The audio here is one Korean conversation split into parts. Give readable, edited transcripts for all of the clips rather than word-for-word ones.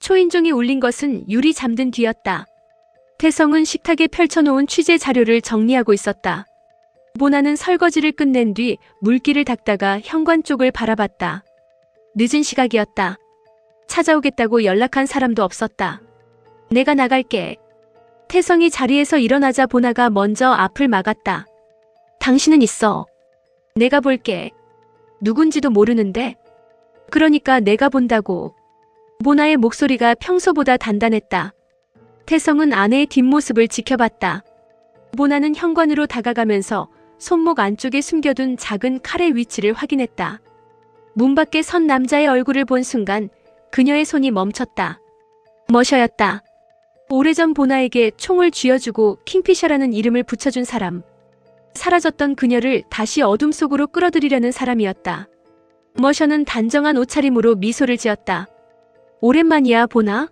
초인종이 울린 것은 유리 잠든 뒤였다. 태성은 식탁에 펼쳐놓은 취재 자료를 정리하고 있었다. 모나는 설거지를 끝낸 뒤 물기를 닦다가 현관 쪽을 바라봤다. 늦은 시각이었다. 찾아오겠다고 연락한 사람도 없었다. 내가 나갈게. 태성이 자리에서 일어나자 보나가 먼저 앞을 막았다. 당신은 있어. 내가 볼게. 누군지도 모르는데. 그러니까 내가 본다고. 모나의 목소리가 평소보다 단단했다. 태성은 아내의 뒷모습을 지켜봤다. 모나는 현관으로 다가가면서 손목 안쪽에 숨겨둔 작은 칼의 위치를 확인했다. 문 밖에 선 남자의 얼굴을 본 순간 그녀의 손이 멈췄다. 머셔였다. 오래전 보나에게 총을 쥐어주고 킹피셔라는 이름을 붙여준 사람. 사라졌던 그녀를 다시 어둠 속으로 끌어들이려는 사람이었다. 머셔는 단정한 옷차림으로 미소를 지었다. 오랜만이야, 보나?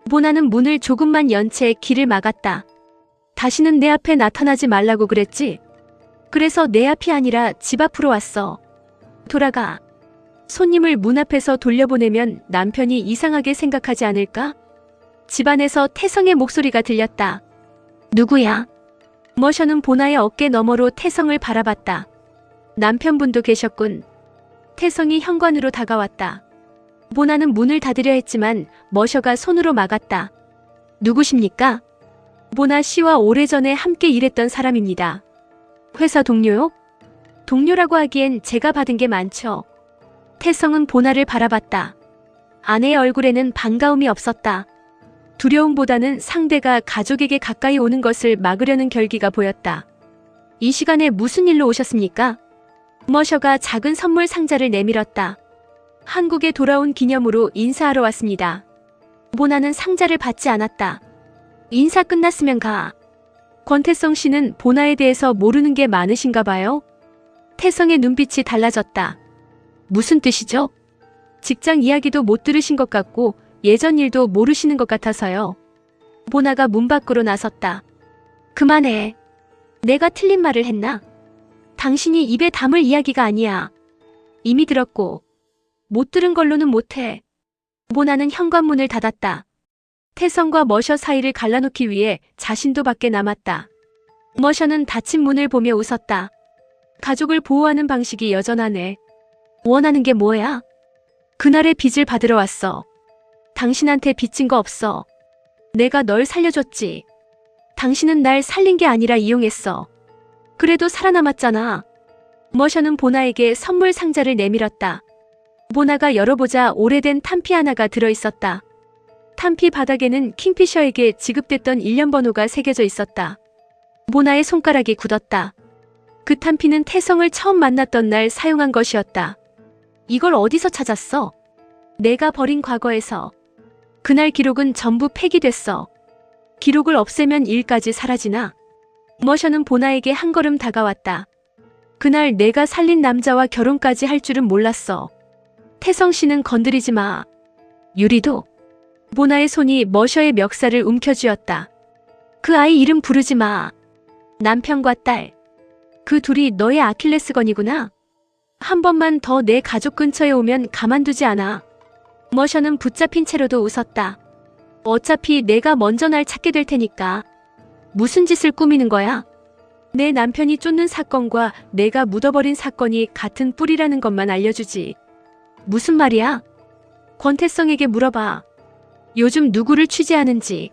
보나는 문을 조금만 연 채 길을 막았다. 다시는 내 앞에 나타나지 말라고 그랬지? 그래서 내 앞이 아니라 집 앞으로 왔어. 돌아가. 손님을 문 앞에서 돌려보내면 남편이 이상하게 생각하지 않을까? 집안에서 태성의 목소리가 들렸다. 누구야? 머셔는 보나의 어깨 너머로 태성을 바라봤다. 남편분도 계셨군. 태성이 현관으로 다가왔다. 보나는 문을 닫으려 했지만 머셔가 손으로 막았다. 누구십니까? 보나 씨와 오래전에 함께 일했던 사람입니다. 회사 동료요? 동료라고 하기엔 제가 받은 게 많죠. 태성은 보나를 바라봤다. 아내의 얼굴에는 반가움이 없었다. 두려움보다는 상대가 가족에게 가까이 오는 것을 막으려는 결기가 보였다. 이 시간에 무슨 일로 오셨습니까? 머셔가 작은 선물 상자를 내밀었다. 한국에 돌아온 기념으로 인사하러 왔습니다. 보나는 상자를 받지 않았다. 인사 끝났으면 가. 권태성 씨는 보나에 대해서 모르는 게 많으신가 봐요? 태성의 눈빛이 달라졌다. 무슨 뜻이죠? 직장 이야기도 못 들으신 것 같고 예전 일도 모르시는 것 같아서요. 보나가 문 밖으로 나섰다. 그만해. 내가 틀린 말을 했나? 당신이 입에 담을 이야기가 아니야. 이미 들었고 못 들은 걸로는 못해. 보나는 현관문을 닫았다. 태성과 머셔 사이를 갈라놓기 위해 자신도 밖에 남았다. 머셔는 닫힌 문을 보며 웃었다. 가족을 보호하는 방식이 여전하네. 원하는 게 뭐야? 그날의 빚을 받으러 왔어. 당신한테 빚진 거 없어. 내가 널 살려줬지. 당신은 날 살린 게 아니라 이용했어. 그래도 살아남았잖아. 머셔는 보나에게 선물 상자를 내밀었다. 보나가 열어보자 오래된 탄피 하나가 들어있었다. 탄피 바닥에는 킹피셔에게 지급됐던 일련 번호가 새겨져 있었다. 보나의 손가락이 굳었다. 그 탄피는 태성을 처음 만났던 날 사용한 것이었다. 이걸 어디서 찾았어? 내가 버린 과거에서. 그날 기록은 전부 폐기됐어. 기록을 없애면 일까지 사라지나? 머셔는 보나에게 한 걸음 다가왔다. 그날 내가 살린 남자와 결혼까지 할 줄은 몰랐어. 태성 씨는 건드리지 마. 유리도. 보나의 손이 머셔의 멱살을 움켜쥐었다. 그 아이 이름 부르지 마. 남편과 딸. 그 둘이 너의 아킬레스건이구나. 한 번만 더 내 가족 근처에 오면 가만두지 않아. 머셔는 붙잡힌 채로도 웃었다. 어차피 내가 먼저 날 찾게 될 테니까. 무슨 짓을 꾸미는 거야? 내 남편이 쫓는 사건과 내가 묻어버린 사건이 같은 뿌리라는 것만 알려주지. 무슨 말이야? 권태성에게 물어봐. 요즘 누구를 취재하는지.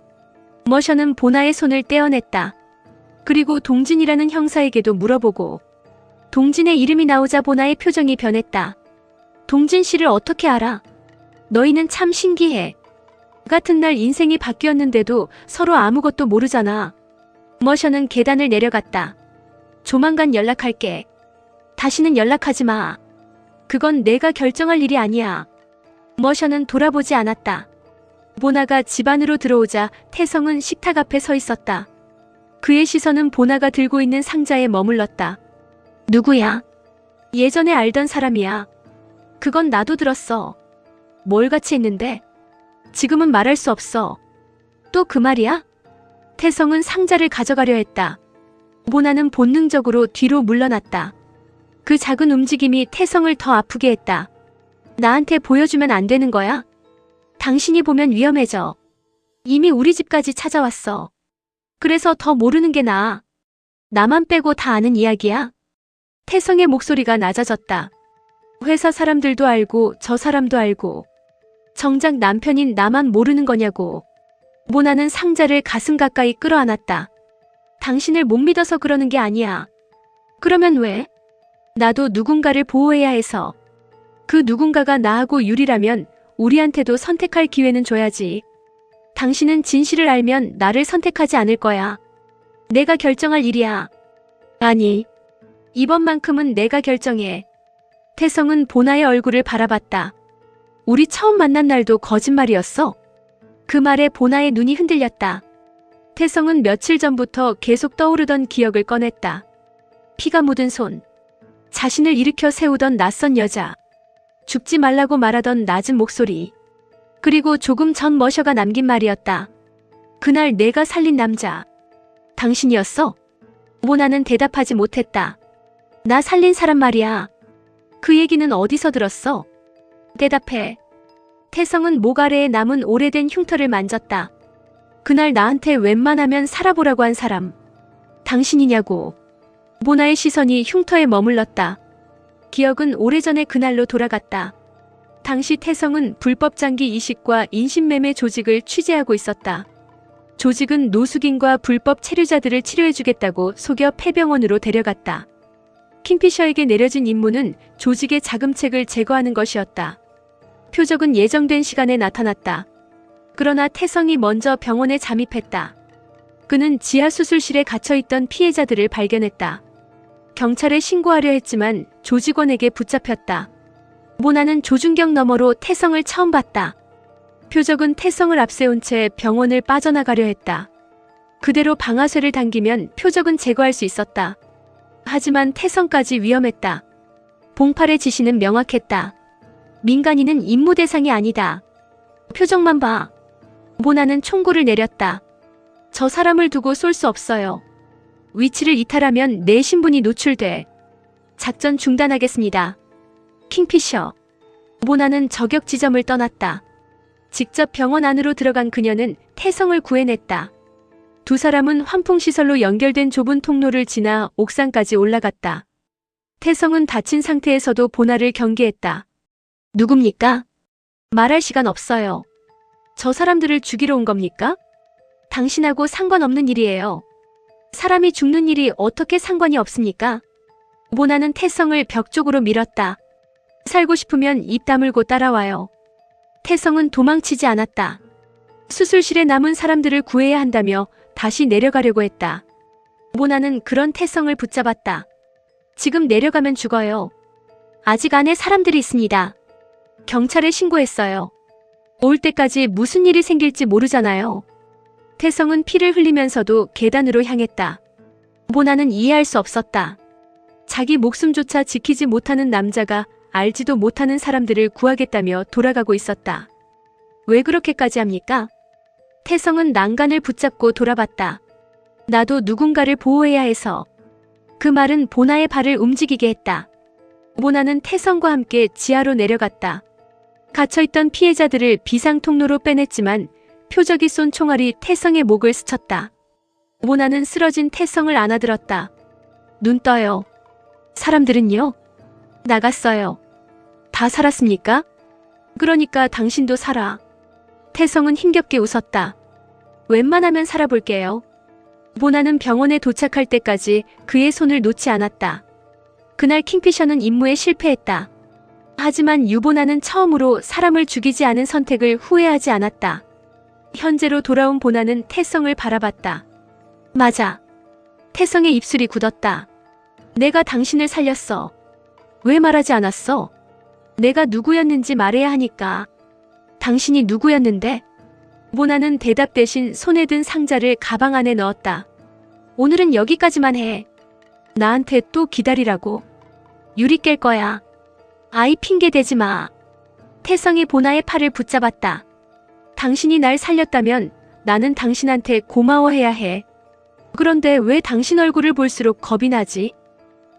머셔는 보나의 손을 떼어냈다. 그리고 동진이라는 형사에게도 물어보고. 동진의 이름이 나오자 보나의 표정이 변했다. 동진 씨를 어떻게 알아? 너희는 참 신기해. 같은 날 인생이 바뀌었는데도 서로 아무것도 모르잖아. 머셔는 계단을 내려갔다. 조만간 연락할게. 다시는 연락하지 마. 그건 내가 결정할 일이 아니야. 머셔는 돌아보지 않았다. 보나가 집 안으로 들어오자 태성은 식탁 앞에 서 있었다. 그의 시선은 보나가 들고 있는 상자에 머물렀다. 누구야? 예전에 알던 사람이야. 그건 나도 들었어. 뭘 같이 했는데? 지금은 말할 수 없어. 또 그 말이야? 태성은 상자를 가져가려 했다. 보나는 본능적으로 뒤로 물러났다. 그 작은 움직임이 태성을 더 아프게 했다. 나한테 보여주면 안 되는 거야? 당신이 보면 위험해져. 이미 우리 집까지 찾아왔어. 그래서 더 모르는 게 나아. 나만 빼고 다 아는 이야기야. 태성의 목소리가 낮아졌다. 회사 사람들도 알고 저 사람도 알고. 정작 남편인 나만 모르는 거냐고. 모나는 상자를 가슴 가까이 끌어안았다. 당신을 못 믿어서 그러는 게 아니야. 그러면 왜? 나도 누군가를 보호해야 해서. 그 누군가가 나하고 유리라면 우리한테도 선택할 기회는 줘야지. 당신은 진실을 알면 나를 선택하지 않을 거야. 내가 결정할 일이야. 아니, 이번만큼은 내가 결정해. 태성은 보나의 얼굴을 바라봤다. 우리 처음 만난 날도 거짓말이었어? 그 말에 보나의 눈이 흔들렸다. 태성은 며칠 전부터 계속 떠오르던 기억을 꺼냈다. 피가 묻은 손. 자신을 일으켜 세우던 낯선 여자. 죽지 말라고 말하던 낮은 목소리. 그리고 조금 전 머셔가 남긴 말이었다. 그날 내가 살린 남자. 당신이었어? 모나는 대답하지 못했다. 나 살린 사람 말이야. 그 얘기는 어디서 들었어? 대답해. 태성은 목 아래에 남은 오래된 흉터를 만졌다. 그날 나한테 웬만하면 살아보라고 한 사람. 당신이냐고. 모나의 시선이 흉터에 머물렀다. 기억은 오래전의 그날로 돌아갔다. 당시 태성은 불법 장기 이식과 인신매매 조직을 취재하고 있었다. 조직은 노숙인과 불법 체류자들을 치료해주겠다고 속여 폐병원으로 데려갔다. 킹피셔에게 내려진 임무는 조직의 자금책을 제거하는 것이었다. 표적은 예정된 시간에 나타났다. 그러나 태성이 먼저 병원에 잠입했다. 그는 지하 수술실에 갇혀있던 피해자들을 발견했다. 경찰에 신고하려 했지만 조직원에게 붙잡혔다. 모나는 조준경 너머로 태성을 처음 봤다. 표적은 태성을 앞세운 채 병원을 빠져나가려 했다. 그대로 방아쇠를 당기면 표적은 제거할 수 있었다. 하지만 태성까지 위험했다. 봉팔의 지시는 명확했다. 민간인은 임무 대상이 아니다. 표적만 봐. 모나는 총구를 내렸다. 저 사람을 두고 쏠 수 없어요. 위치를 이탈하면 내 신분이 노출돼. 작전 중단하겠습니다. 킹피셔. 모나는 저격 지점을 떠났다. 직접 병원 안으로 들어간 그녀는 태성을 구해냈다. 두 사람은 환풍시설로 연결된 좁은 통로를 지나 옥상까지 올라갔다. 태성은 다친 상태에서도 보나를 경계했다. 누굽니까? 말할 시간 없어요. 저 사람들을 죽이러 온 겁니까? 당신하고 상관없는 일이에요. 사람이 죽는 일이 어떻게 상관이 없습니까? 모나는 태성을 벽 쪽으로 밀었다. 살고 싶으면 입 다물고 따라와요. 태성은 도망치지 않았다. 수술실에 남은 사람들을 구해야 한다며 다시 내려가려고 했다. 모나는 그런 태성을 붙잡았다. 지금 내려가면 죽어요. 아직 안에 사람들이 있습니다. 경찰에 신고했어요. 올 때까지 무슨 일이 생길지 모르잖아요. 태성은 피를 흘리면서도 계단으로 향했다. 모나는 이해할 수 없었다. 자기 목숨조차 지키지 못하는 남자가 알지도 못하는 사람들을 구하겠다며 돌아가고 있었다. 왜 그렇게까지 합니까? 태성은 난간을 붙잡고 돌아봤다. 나도 누군가를 보호해야 해서. 그 말은 보나의 발을 움직이게 했다. 모나는 태성과 함께 지하로 내려갔다. 갇혀있던 피해자들을 비상통로로 빼냈지만 표적이 쏜 총알이 태성의 목을 스쳤다. 모나는 쓰러진 태성을 안아들었다. 눈 떠요. 사람들은요? 나갔어요. 다 살았습니까? 그러니까 당신도 살아. 태성은 힘겹게 웃었다. 웬만하면 살아볼게요. 모나는 병원에 도착할 때까지 그의 손을 놓지 않았다. 그날 킹피셔는 임무에 실패했다. 하지만 유보나는 처음으로 사람을 죽이지 않은 선택을 후회하지 않았다. 현재로 돌아온 보나는 태성을 바라봤다. 맞아. 태성의 입술이 굳었다. 내가 당신을 살렸어. 왜 말하지 않았어? 내가 누구였는지 말해야 하니까. 당신이 누구였는데? 모나는 대답 대신 손에 든 상자를 가방 안에 넣었다. 오늘은 여기까지만 해. 나한테 또 기다리라고. 유리 깰 거야. 아이 핑계 대지 마. 태성이 보나의 팔을 붙잡았다. 당신이 날 살렸다면 나는 당신한테 고마워해야 해. 그런데 왜 당신 얼굴을 볼수록 겁이 나지?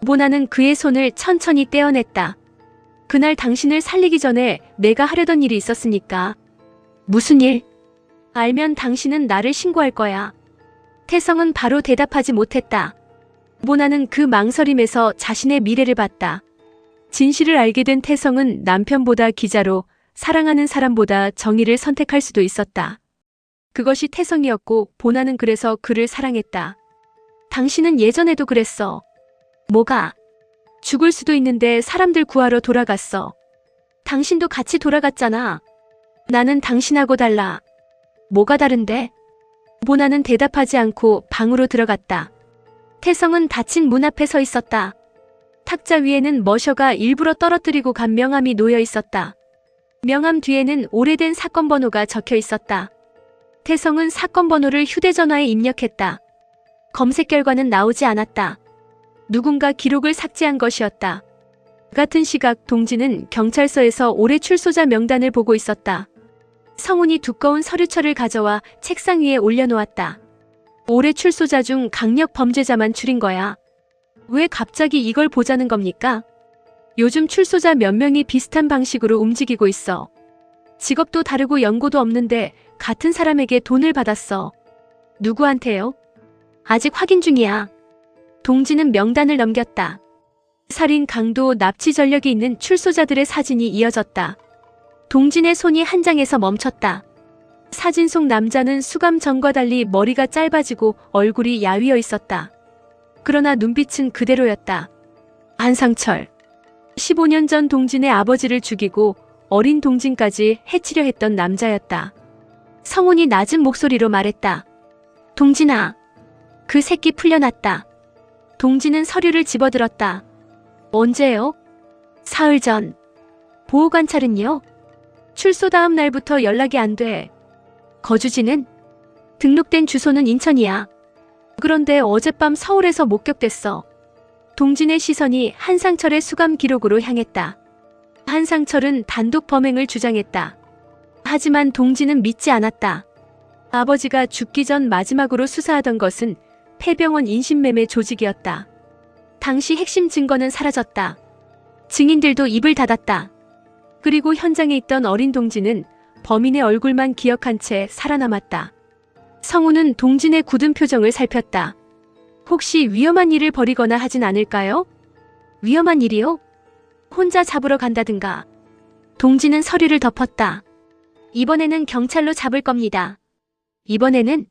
모나는 그의 손을 천천히 떼어냈다. 그날 당신을 살리기 전에 내가 하려던 일이 있었으니까. 무슨 일? 알면 당신은 나를 신고할 거야. 태성은 바로 대답하지 못했다. 모나는 그 망설임에서 자신의 미래를 봤다. 진실을 알게 된 태성은 남편보다 기자로 사랑하는 사람보다 정의를 선택할 수도 있었다. 그것이 태성이었고 보나는 그래서 그를 사랑했다. 당신은 예전에도 그랬어. 뭐가? 죽을 수도 있는데 사람들 구하러 돌아갔어. 당신도 같이 돌아갔잖아. 나는 당신하고 달라. 뭐가 다른데? 모나는 대답하지 않고 방으로 들어갔다. 태성은 닫힌 문 앞에 서 있었다. 탁자 위에는 머셔가 일부러 떨어뜨리고 간 명함이 놓여 있었다. 명함 뒤에는 오래된 사건 번호가 적혀 있었다. 태성은 사건 번호를 휴대전화에 입력했다. 검색 결과는 나오지 않았다. 누군가 기록을 삭제한 것이었다. 같은 시각 동진은 경찰서에서 올해 출소자 명단을 보고 있었다. 성훈이 두꺼운 서류철을 가져와 책상 위에 올려놓았다. 올해 출소자 중 강력 범죄자만 추린 거야. 왜 갑자기 이걸 보자는 겁니까? 요즘 출소자 몇 명이 비슷한 방식으로 움직이고 있어. 직업도 다르고 연고도 없는데 같은 사람에게 돈을 받았어. 누구한테요? 아직 확인 중이야. 동진은 명단을 넘겼다. 살인, 강도, 납치 전력이 있는 출소자들의 사진이 이어졌다. 동진의 손이 한 장에서 멈췄다. 사진 속 남자는 수감 전과 달리 머리가 짧아지고 얼굴이 야위어 있었다. 그러나 눈빛은 그대로였다. 한상철. 15년 전 동진의 아버지를 죽이고 어린 동진까지 해치려 했던 남자였다. 성훈이 낮은 목소리로 말했다. 동진아, 그 새끼 풀려났다. 동진은 서류를 집어들었다. 언제요? 사흘 전. 보호관찰은요? 출소 다음 날부터 연락이 안 돼. 거주지는? 등록된 주소는 인천이야. 그런데 어젯밤 서울에서 목격됐어. 동진의 시선이 한상철의 수감 기록으로 향했다. 한상철은 단독 범행을 주장했다. 하지만 동진은 믿지 않았다. 아버지가 죽기 전 마지막으로 수사하던 것은 폐병원 인신매매 조직이었다. 당시 핵심 증거는 사라졌다. 증인들도 입을 닫았다. 그리고 현장에 있던 어린 동진은 범인의 얼굴만 기억한 채 살아남았다. 성우는 동진의 굳은 표정을 살폈다. 혹시 위험한 일을 벌이거나 하진 않을까요? 위험한 일이요? 혼자 잡으러 간다든가. 동진은 서류를 덮었다. 이번에는 경찰로 잡을 겁니다. 이번에는?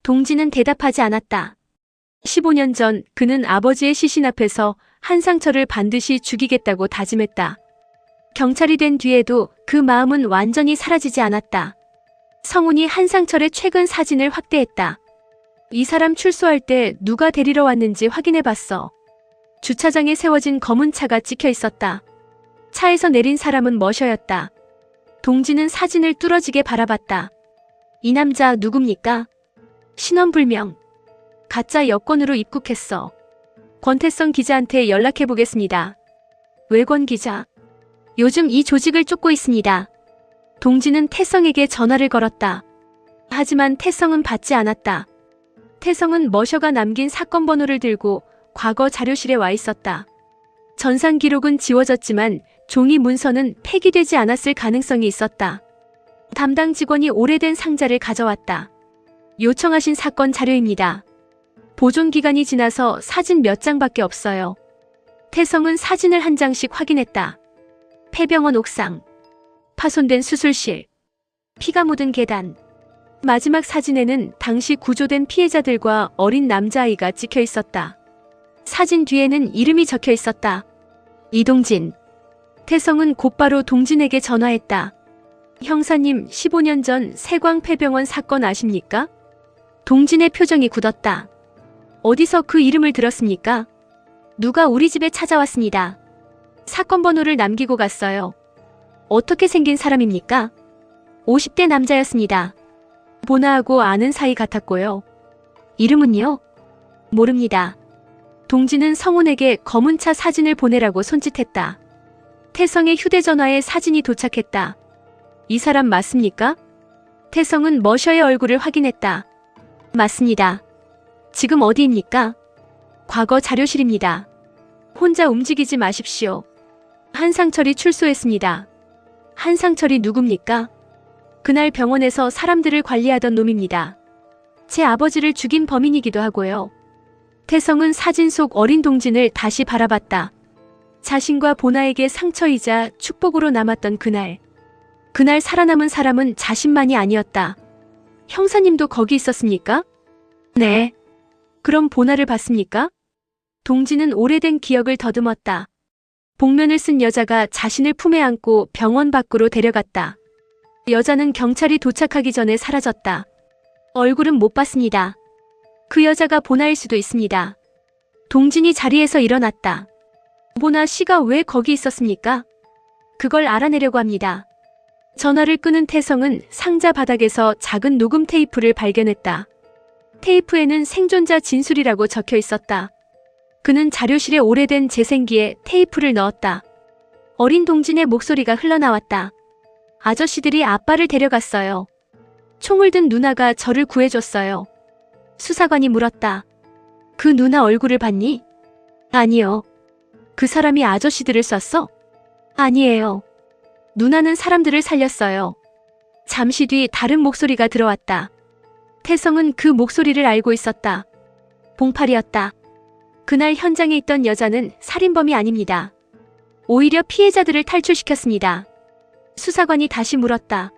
동진은 대답하지 않았다. 15년 전 그는 아버지의 시신 앞에서 한상철을 반드시 죽이겠다고 다짐했다. 경찰이 된 뒤에도 그 마음은 완전히 사라지지 않았다. 성훈이 한상철의 최근 사진을 확대했다. 이 사람 출소할 때 누가 데리러 왔는지 확인해봤어. 주차장에 세워진 검은 차가 찍혀 있었다. 차에서 내린 사람은 머셔였다. 동진은 사진을 뚫어지게 바라봤다. 이 남자 누굽니까? 신원불명. 가짜 여권으로 입국했어. 권태성 기자한테 연락해보겠습니다. 외권 기자. 요즘 이 조직을 쫓고 있습니다. 동진은 태성에게 전화를 걸었다. 하지만 태성은 받지 않았다. 태성은 머셔가 남긴 사건 번호를 들고 과거 자료실에 와 있었다. 전산 기록은 지워졌지만 종이 문서는 폐기되지 않았을 가능성이 있었다. 담당 직원이 오래된 상자를 가져왔다. 요청하신 사건 자료입니다. 보존 기간이 지나서 사진 몇 장밖에 없어요. 태성은 사진을 한 장씩 확인했다. 폐병원 옥상, 파손된 수술실, 피가 묻은 계단. 마지막 사진에는 당시 구조된 피해자들과 어린 남자아이가 찍혀 있었다. 사진 뒤에는 이름이 적혀 있었다. 이동진. 태성은 곧바로 동진에게 전화했다. 형사님, 15년 전 세광 폐병원 사건 아십니까? 동진의 표정이 굳었다. 어디서 그 이름을 들었습니까? 누가 우리 집에 찾아왔습니다. 사건 번호를 남기고 갔어요. 어떻게 생긴 사람입니까? 50대 남자였습니다. 보나하고 아는 사이 같았고요. 이름은요? 모릅니다. 동진은 성훈에게 검은 차 사진을 보내라고 손짓했다. 태성의 휴대전화에 사진이 도착했다. 이 사람 맞습니까? 태성은 머셔의 얼굴을 확인했다. 맞습니다. 지금 어디입니까? 과거 자료실입니다. 혼자 움직이지 마십시오. 한상철이 출소했습니다. 한상철이 누굽니까? 그날 병원에서 사람들을 관리하던 놈입니다. 제 아버지를 죽인 범인이기도 하고요. 태성은 사진 속 어린 동진을 다시 바라봤다. 자신과 보나에게 상처이자 축복으로 남았던 그날. 그날 살아남은 사람은 자신만이 아니었다. 형사님도 거기 있었습니까? 네. 그럼 보나를 봤습니까? 동진은 오래된 기억을 더듬었다. 복면을 쓴 여자가 자신을 품에 안고 병원 밖으로 데려갔다. 여자는 경찰이 도착하기 전에 사라졌다. 얼굴은 못 봤습니다. 그 여자가 보나일 수도 있습니다. 동진이 자리에서 일어났다. 보나 씨가 왜 거기 있었습니까? 그걸 알아내려고 합니다. 전화를 끄는 태성은 상자 바닥에서 작은 녹음 테이프를 발견했다. 테이프에는 생존자 진술이라고 적혀 있었다. 그는 자료실에 오래된 재생기에 테이프를 넣었다. 어린 동진의 목소리가 흘러나왔다. 아저씨들이 아빠를 데려갔어요. 총을 든 누나가 저를 구해줬어요. 수사관이 물었다. 그 누나 얼굴을 봤니? 아니요. 그 사람이 아저씨들을 쐈어? 아니에요. 누나는 사람들을 살렸어요. 잠시 뒤 다른 목소리가 들어왔다. 태성은 그 목소리를 알고 있었다. 봉팔이었다. 그날 현장에 있던 여자는 살인범이 아닙니다. 오히려 피해자들을 탈출시켰습니다. 수사관이 다시 물었다.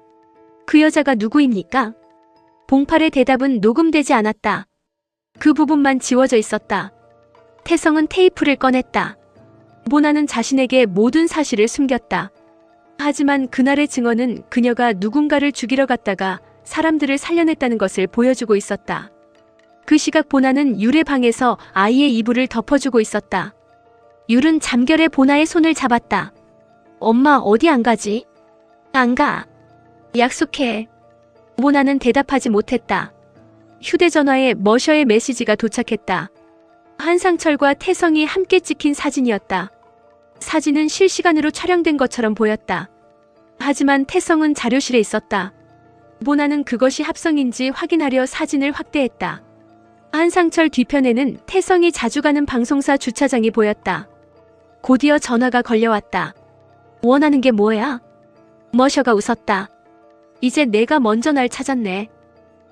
그 여자가 누구입니까? 봉팔의 대답은 녹음되지 않았다. 그 부분만 지워져 있었다. 태성은 테이프를 꺼냈다. 보나는 자신에게 모든 사실을 숨겼다. 하지만 그날의 증언은 그녀가 누군가를 죽이러 갔다가 사람들을 살려냈다는 것을 보여주고 있었다. 그 시각 보나는 율의 방에서 아이의 이불을 덮어주고 있었다. 율은 잠결에 보나의 손을 잡았다. 엄마 어디 안 가지? 안 가. 약속해. 보나는 대답하지 못했다. 휴대전화에 머셔의 메시지가 도착했다. 한상철과 태성이 함께 찍힌 사진이었다. 사진은 실시간으로 촬영된 것처럼 보였다. 하지만 태성은 자료실에 있었다. 보나는 그것이 합성인지 확인하려 사진을 확대했다. 한상철 뒤편에는 태성이 자주 가는 방송사 주차장이 보였다. 곧이어 전화가 걸려왔다. 원하는 게 뭐야? 머셔가 웃었다. 이제 내가 먼저 날 찾았네.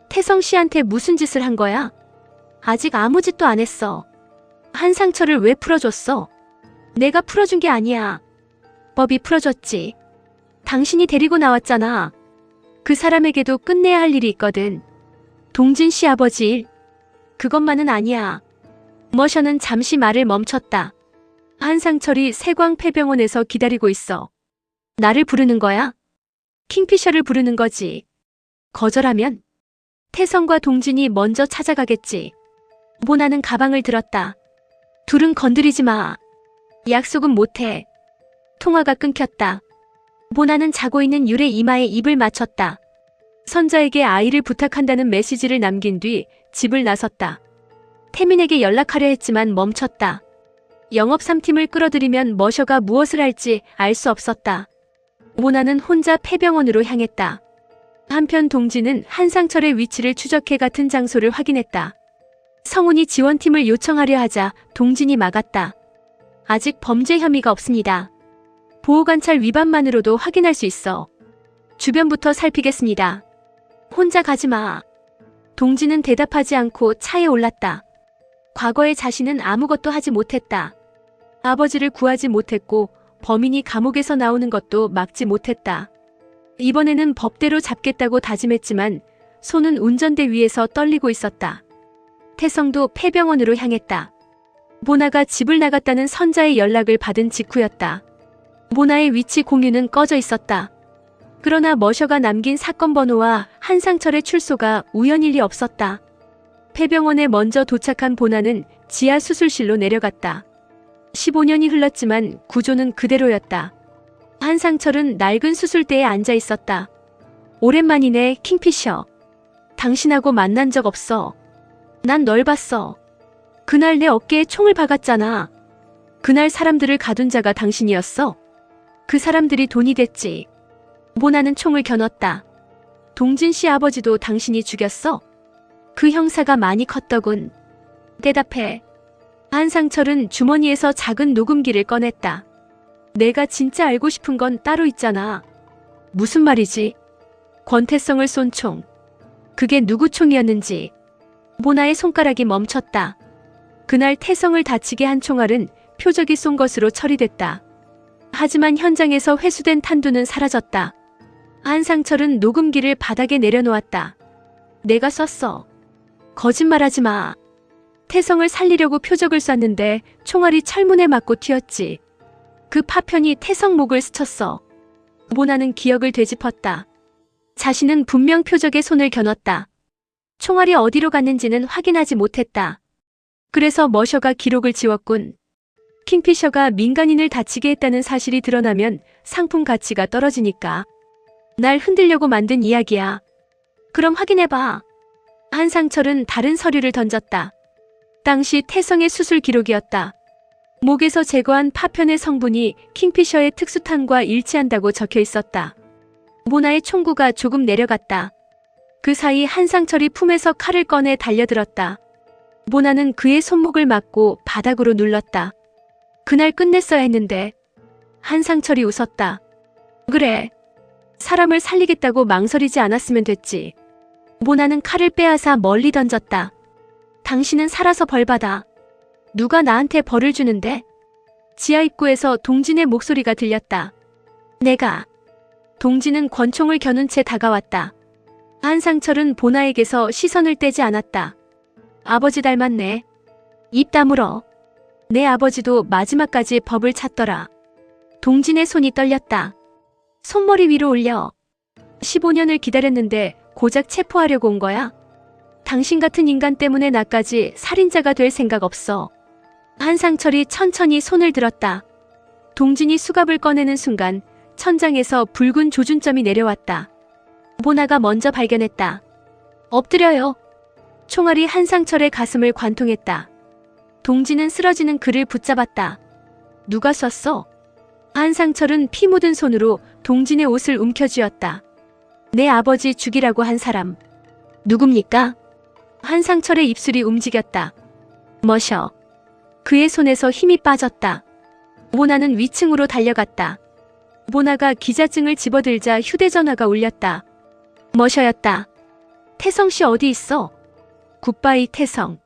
태성 씨한테 무슨 짓을 한 거야? 아직 아무 짓도 안 했어. 한상철을 왜 풀어줬어? 내가 풀어준 게 아니야. 법이 풀어줬지. 당신이 데리고 나왔잖아. 그 사람에게도 끝내야 할 일이 있거든. 동진 씨 아버지 일. 그것만은 아니야. 머셔는 잠시 말을 멈췄다. 한상철이 세광폐병원에서 기다리고 있어. 나를 부르는 거야? 킹피셔를 부르는 거지. 거절하면 태성과 동진이 먼저 찾아가겠지. 보나는 가방을 들었다. 둘은 건드리지 마. 약속은 못해. 통화가 끊겼다. 보나는 자고 있는 율의 이마에 입을 맞췄다. 선자에게 아이를 부탁한다는 메시지를 남긴 뒤 집을 나섰다. 태민에게 연락하려 했지만 멈췄다. 영업 3팀을 끌어들이면 머셔가 무엇을 할지 알 수 없었다. 보나는 혼자 폐병원으로 향했다. 한편 동진은 한상철의 위치를 추적해 같은 장소를 확인했다. 성훈이 지원팀을 요청하려 하자 동진이 막았다. 아직 범죄 혐의가 없습니다. 보호관찰 위반만으로도 확인할 수 있어. 주변부터 살피겠습니다. 혼자 가지 마. 동진은 대답하지 않고 차에 올랐다. 과거의 자신은 아무것도 하지 못했다. 아버지를 구하지 못했고 범인이 감옥에서 나오는 것도 막지 못했다. 이번에는 법대로 잡겠다고 다짐했지만 손은 운전대 위에서 떨리고 있었다. 태성도 폐병원으로 향했다. 보나가 집을 나갔다는 선자의 연락을 받은 직후였다. 보나의 위치 공유는 꺼져 있었다. 그러나 머셔가 남긴 사건 번호와 한상철의 출소가 우연일 리 없었다. 폐병원에 먼저 도착한 보나는 지하 수술실로 내려갔다. 15년이 흘렀지만 구조는 그대로였다. 한상철은 낡은 수술대에 앉아 있었다. 오랜만이네, 킹피셔. 당신하고 만난 적 없어. 난 널 봤어. 그날 내 어깨에 총을 박았잖아. 그날 사람들을 가둔 자가 당신이었어. 그 사람들이 돈이 됐지. 보나는 총을 겨눴다. 동진 씨 아버지도 당신이 죽였어? 그 형사가 많이 컸더군. 대답해. 한상철은 주머니에서 작은 녹음기를 꺼냈다. 내가 진짜 알고 싶은 건 따로 있잖아. 무슨 말이지? 권태성을 쏜 총. 그게 누구 총이었는지 모나의 손가락이 멈췄다. 그날 태성을 다치게 한 총알은 표적이 쏜 것으로 처리됐다. 하지만 현장에서 회수된 탄두는 사라졌다. 한상철은 녹음기를 바닥에 내려놓았다. 내가 쐈어. 거짓말하지 마. 태성을 살리려고 표적을 쐈는데 총알이 철문에 맞고 튀었지. 그 파편이 태성 목을 스쳤어. 모나는 기억을 되짚었다. 자신은 분명 표적에 손을 겨눴다. 총알이 어디로 갔는지는 확인하지 못했다. 그래서 머셔가 기록을 지웠군. 킹피셔가 민간인을 다치게 했다는 사실이 드러나면 상품 가치가 떨어지니까. 날 흔들려고 만든 이야기야. 그럼 확인해봐. 한상철은 다른 서류를 던졌다. 당시 태성의 수술 기록이었다. 목에서 제거한 파편의 성분이 킹피셔의 특수탄과 일치한다고 적혀 있었다. 모나의 총구가 조금 내려갔다. 그 사이 한상철이 품에서 칼을 꺼내 달려들었다. 모나는 그의 손목을 막고 바닥으로 눌렀다. 그날 끝냈어야 했는데. 한상철이 웃었다. 그래. 사람을 살리겠다고 망설이지 않았으면 됐지. 모나는 칼을 빼앗아 멀리 던졌다. 당신은 살아서 벌받아. 누가 나한테 벌을 주는데? 지하 입구에서 동진의 목소리가 들렸다. 내가. 동진은 권총을 겨눈 채 다가왔다. 한상철은 보나에게서 시선을 떼지 않았다. 아버지 닮았네. 입 다물어. 내 아버지도 마지막까지 법을 찾더라. 동진의 손이 떨렸다. 손머리 위로 올려. 15년을 기다렸는데 고작 체포하려고 온 거야? 당신 같은 인간 때문에 나까지 살인자가 될 생각 없어. 한상철이 천천히 손을 들었다. 동진이 수갑을 꺼내는 순간 천장에서 붉은 조준점이 내려왔다. 모나가 먼저 발견했다. 엎드려요. 총알이 한상철의 가슴을 관통했다. 동진은 쓰러지는 그를 붙잡았다. 누가 쐈어? 한상철은 피 묻은 손으로 동진의 옷을 움켜쥐었다. 내 아버지 죽이라고 한 사람. 누굽니까? 한상철의 입술이 움직였다. 머셔. 그의 손에서 힘이 빠졌다. 모나는 위층으로 달려갔다. 모나가 기자증을 집어들자 휴대전화가 울렸다. 머셔였다. 태성씨 어디 있어? 굿바이 태성.